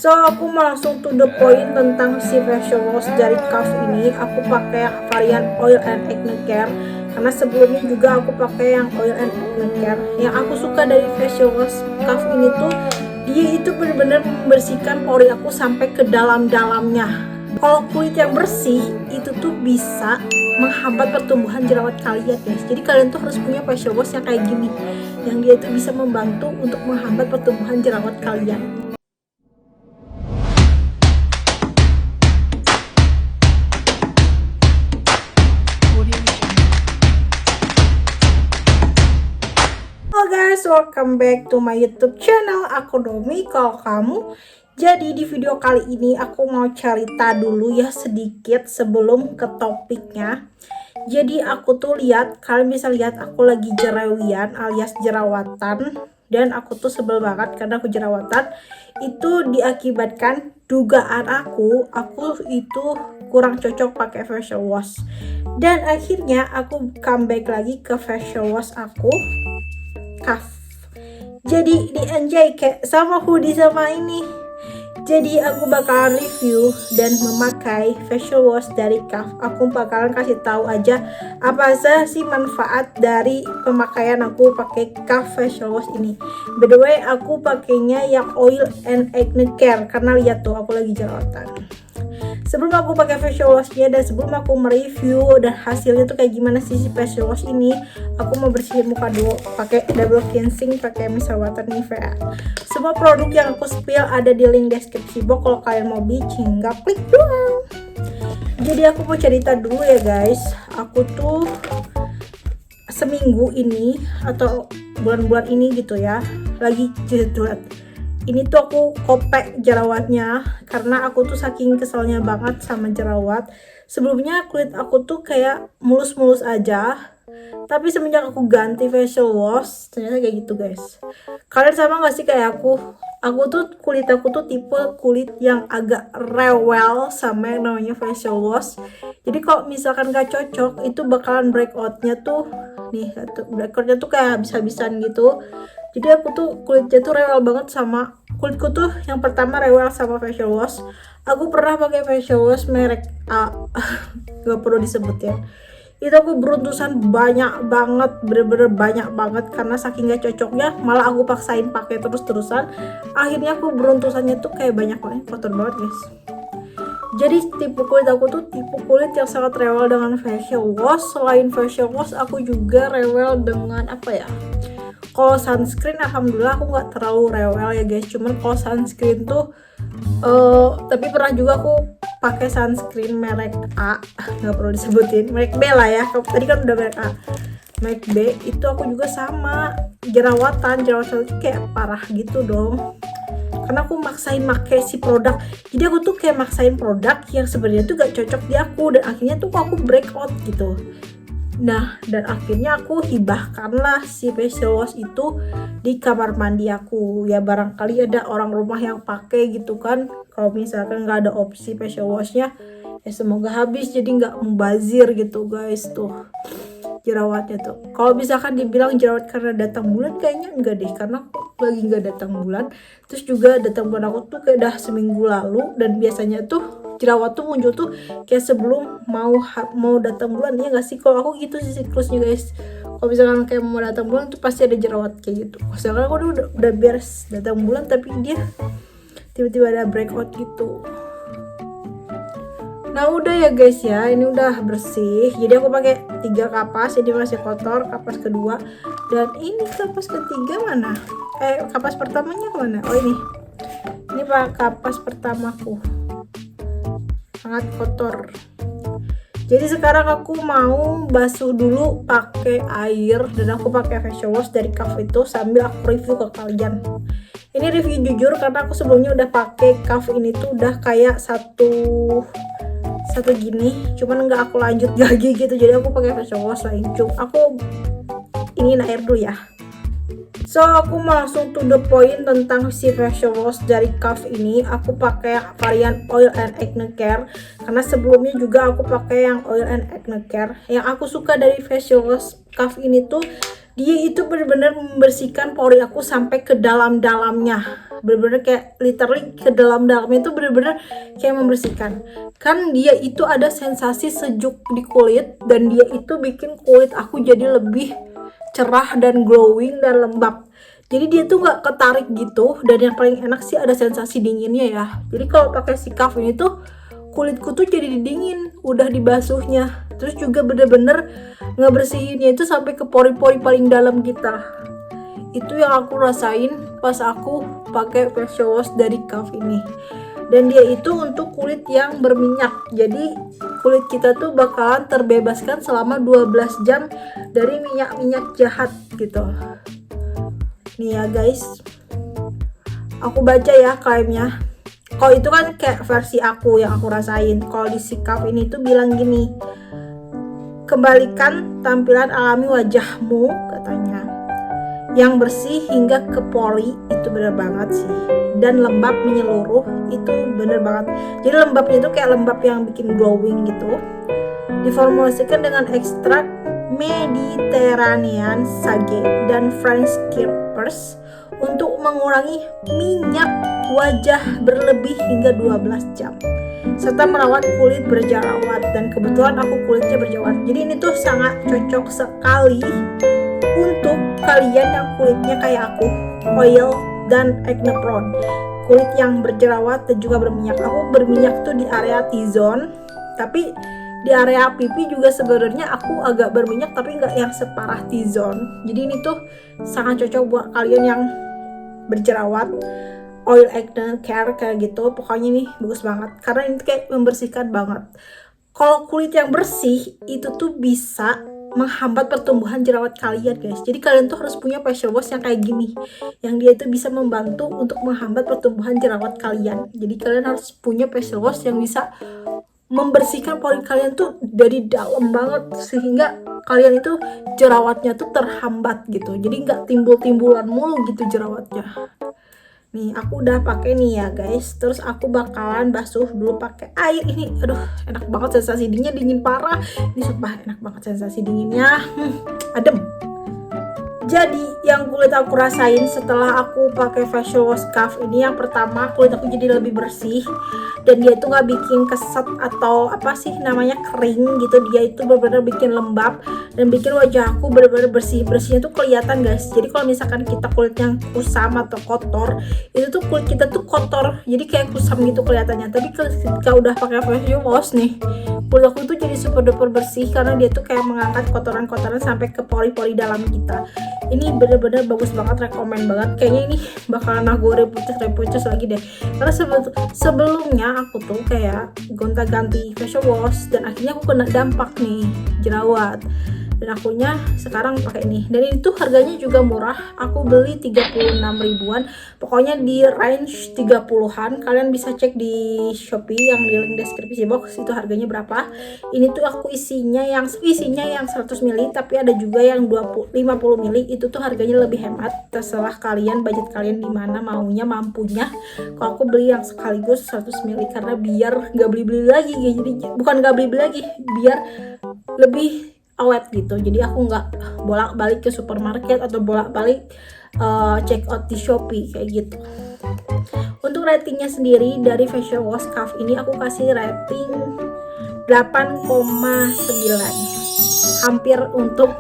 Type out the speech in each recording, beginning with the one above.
So aku mau langsung to the point tentang si facial wash dari Kaf ini. Aku pakai varian oil and acne care karena sebelumnya juga aku pakai yang oil and acne care. Yang aku suka dari facial wash Kaf ini tuh dia itu benar-benar membersihkan pori aku sampai ke dalam-dalamnya. Kalau kulit yang bersih itu tuh bisa menghambat pertumbuhan jerawat kalian guys. Jadi kalian tuh harus punya facial wash yang kayak gini, yang dia itu bisa membantu untuk menghambat pertumbuhan jerawat kalian. Halo guys, welcome back to my YouTube channel. Aku Domi. Kalau kamu, jadi di video kali ini aku mau cerita dulu ya sedikit sebelum ke topiknya. Jadi aku tuh lihat, kalian bisa lihat aku lagi jerewian alias jerawatan, dan aku tuh sebel banget karena aku jerawatan. Itu diakibatkan dugaan aku itu kurang cocok pakai facial wash. Dan akhirnya aku comeback lagi ke facial wash aku, Kaf. Jadi di enjoy kayak sama hoodie sama ini. Jadi aku bakalan review dan memakai facial wash dari Kaf. Aku bakalan kasih tahu aja apa saja sih manfaat dari pemakaian aku pakai Kaf facial wash ini. By the way, aku pakainya yang oil and acne care karena lihat tuh aku lagi jerawatan. Sebelum aku pakai facial washnya dan sebelum aku mereview dan hasilnya tuh kayak gimana sih si facial wash ini, aku mau bersihin muka dulu pakai double cleansing pakai micellar water Nivea. Semua produk yang aku spill ada di link deskripsi box kalau kalian mau beli, tinggal klik doang. Jadi aku mau cerita dulu ya guys, aku tuh seminggu ini atau bulan-bulan ini gitu ya lagi jerawat. Ini tuh aku kopek jerawatnya karena aku tuh saking keselnya banget sama jerawat. Sebelumnya kulit aku tuh kayak mulus-mulus aja, tapi semenjak aku ganti facial wash ternyata kayak gitu guys. Kalian sama gak sih kayak aku? Aku tuh kulit aku tuh tipe kulit yang agak rewel sama yang namanya facial wash. Jadi kalau misalkan gak cocok itu bakalan breakoutnya tuh nih, breakoutnya tuh kayak habis-habisan gitu. Jadi aku tuh kulitnya tuh rewel banget sama kulitku tuh. Yang pertama rewel sama facial wash. Aku pernah pakai facial wash merek A, gak perlu disebut ya. Itu aku beruntusan banyak banget, bener-bener banyak banget karena saking gak cocoknya malah aku paksain pakai terus-terusan. Akhirnya aku beruntusannya tuh kayak banyak banget, kotor banget guys. Jadi tipe kulit aku tuh tipe kulit yang sangat rewel dengan facial wash. Selain facial wash aku juga rewel dengan apa ya, kalau sunscreen alhamdulillah aku nggak terlalu rewel ya guys. Cuman kalau sunscreen tuh tapi pernah juga aku pakai sunscreen merek A, nggak perlu disebutin, merek B lah ya. Tadi kan udah merek A, merek B itu aku juga sama jerawatan itu kayak parah gitu dong. Karena aku maksain pakai si produk, jadi aku tuh kayak maksain produk yang sebenarnya tuh gak cocok di aku, dan akhirnya tuh aku breakout gitu. Nah, dan akhirnya aku hibahkanlah si facial wash itu di kamar mandi aku. Ya barangkali ada orang rumah yang pakai gitu kan. Kalau misalkan nggak ada opsi facial washnya, ya semoga habis jadi nggak mubazir gitu guys tuh jerawatnya tuh. Kalau misalkan dibilang jerawat karena datang bulan, kayaknya enggak deh, karena aku lagi nggak datang bulan. Terus juga datang bulan aku tuh kayak udah seminggu lalu, dan biasanya tuh jerawat tuh muncul tuh kayak sebelum mau datang bulan ya nggak sih? Kalau aku gitu sih siklusnya guys. Kalau misalkan kayak mau datang bulan tuh pasti ada jerawat kayak gitu. Misalkan aku udah beres datang bulan tapi dia tiba-tiba ada breakout gitu. Nah udah ya guys ya, ini udah bersih. Jadi aku pakai 3 kapas, jadi masih kotor kapas kedua, dan ini kapas ketiga mana? Kapas pertamanya kemana? Oh ini pak kapas pertamaku, sangat kotor. Jadi sekarang aku mau basuh dulu pakai air, dan aku pakai facial wash dari Kaf itu sambil aku review ke kalian. Ini review jujur karena aku sebelumnya udah pakai Kaf ini tuh udah kayak satu gini, cuman nggak aku lanjut lagi gitu. Jadi aku pakai facial wash lain. Aku ini air dulu ya. So aku mau langsung to the point tentang si facial wash dari Kaf ini. Aku pakai varian oil and acne care karena sebelumnya juga aku pakai yang oil and acne care. Yang aku suka dari facial wash Kaf ini tuh Dia itu benar-benar membersihkan pori aku sampai ke dalam-dalamnya, bener-bener kayak literally ke dalam-dalamnya itu bener-bener kayak membersihkan. Kan dia itu ada sensasi sejuk di kulit, dan dia itu bikin kulit aku jadi lebih cerah dan glowing dan lembab. Jadi dia tuh nggak ketarik gitu, dan yang paling enak sih ada sensasi dinginnya ya. Jadi kalau pakai si Kaf ini tuh kulitku tuh jadi dingin udah dibasuhnya, terus juga bener-bener ngebersihinnya itu sampai ke pori-pori paling dalam kita. Itu yang aku rasain pas aku pakai facial wash dari Kaf ini. Dan dia itu untuk kulit yang berminyak, jadi kulit kita tuh bakalan terbebaskan selama 12 jam dari minyak-minyak jahat gitu. Nih ya guys, aku baca ya klaimnya. Kalau itu kan kayak versi aku yang aku rasain. Kalau di si Kaf ini tuh bilang gini, kembalikan tampilan alami wajahmu katanya, yang bersih hingga ke pori. Itu bener banget sih. Dan lembab menyeluruh, itu bener banget. Jadi lembabnya itu kayak lembab yang bikin glowing gitu. Diformulasikan dengan ekstrak Mediterranean sage dan French Keepers untuk mengurangi minyak wajah berlebih hingga 12 jam, serta merawat kulit berjerawat. Dan kebetulan aku kulitnya berjerawat, jadi ini tuh sangat cocok sekali untuk kalian yang kulitnya kayak aku, oil dan acne prone, kulit yang berjerawat dan juga berminyak. Aku berminyak tuh di area T-zone, tapi di area pipi juga sebenarnya aku agak berminyak, tapi nggak yang separah T-zone. Jadi ini tuh sangat cocok buat kalian yang berjerawat, oil acne care kayak gitu. Pokoknya nih bagus banget karena ini kayak membersihkan banget. Kalau kulit yang bersih itu tuh bisa menghambat pertumbuhan jerawat kalian guys. Jadi kalian tuh harus punya facial wash yang kayak gini, yang dia itu bisa membantu untuk menghambat pertumbuhan jerawat kalian. Jadi kalian harus punya facial wash yang bisa membersihkan pori kalian tuh dari dalam banget, sehingga kalian itu jerawatnya tuh terhambat gitu. Jadi nggak timbul-timbulan mulu gitu jerawatnya. Nih aku udah pakai nih ya guys. Terus aku bakalan basuh dulu pakai air ini. Aduh enak banget sensasi dinginnya, dingin parah. Ini sumpah enak banget sensasi dinginnya. Adem. Jadi yang kulit aku rasain setelah aku pakai facial wash Kaf ini, yang pertama kulit aku jadi lebih bersih, dan dia itu nggak bikin keset atau apa sih namanya kering gitu. Dia itu benar-benar bikin lembab dan bikin wajah aku benar-benar bersihnya tuh kelihatan guys. Jadi kalau misalkan kita kulit yang kusam atau kotor, itu tuh kulit kita tuh kotor, jadi kayak kusam gitu kelihatannya. Tapi ketika udah pakai facial wash nih, kulit aku tuh jadi super duper bersih karena dia tuh kayak mengangkat kotoran-kotoran sampai ke pori-pori dalam kita. Ini bener-bener bagus banget, rekomen banget. Kayaknya ini bakalan aku repucus lagi deh, karena sebelumnya aku tuh kayak gonta-ganti facial wash dan akhirnya aku kena dampak nih jerawat, dan akunya sekarang pakai ini. Dan ini tuh harganya juga murah, aku beli 36 ribuan, pokoknya di range 30-an. Kalian bisa cek di Shopee yang di link deskripsi box, itu harganya berapa. Ini tuh aku isinya yang 100 ml, tapi ada juga yang 50 ml. Itu tuh harganya lebih hemat, terserah kalian budget kalian di mana mampunya. Kalau aku beli yang sekaligus 100 ml karena biar gak beli-beli lagi. Jadi bukan gak beli-beli lagi, biar lebih awet gitu. Jadi aku nggak bolak-balik ke supermarket atau bolak-balik check out di Shopee kayak gitu. Untuk ratingnya sendiri dari facial wash Kaf ini aku kasih rating 8,9, hampir untuk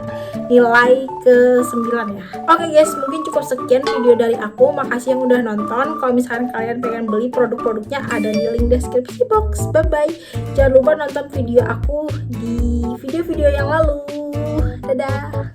nilai ke 9 ya. Oke guys, mungkin cukup sekian video dari aku. Makasih yang udah nonton. Kalau misalkan kalian pengen beli produk-produknya, ada di link deskripsi box. Bye bye. Jangan lupa nonton video aku di video-video yang lalu. Dadah.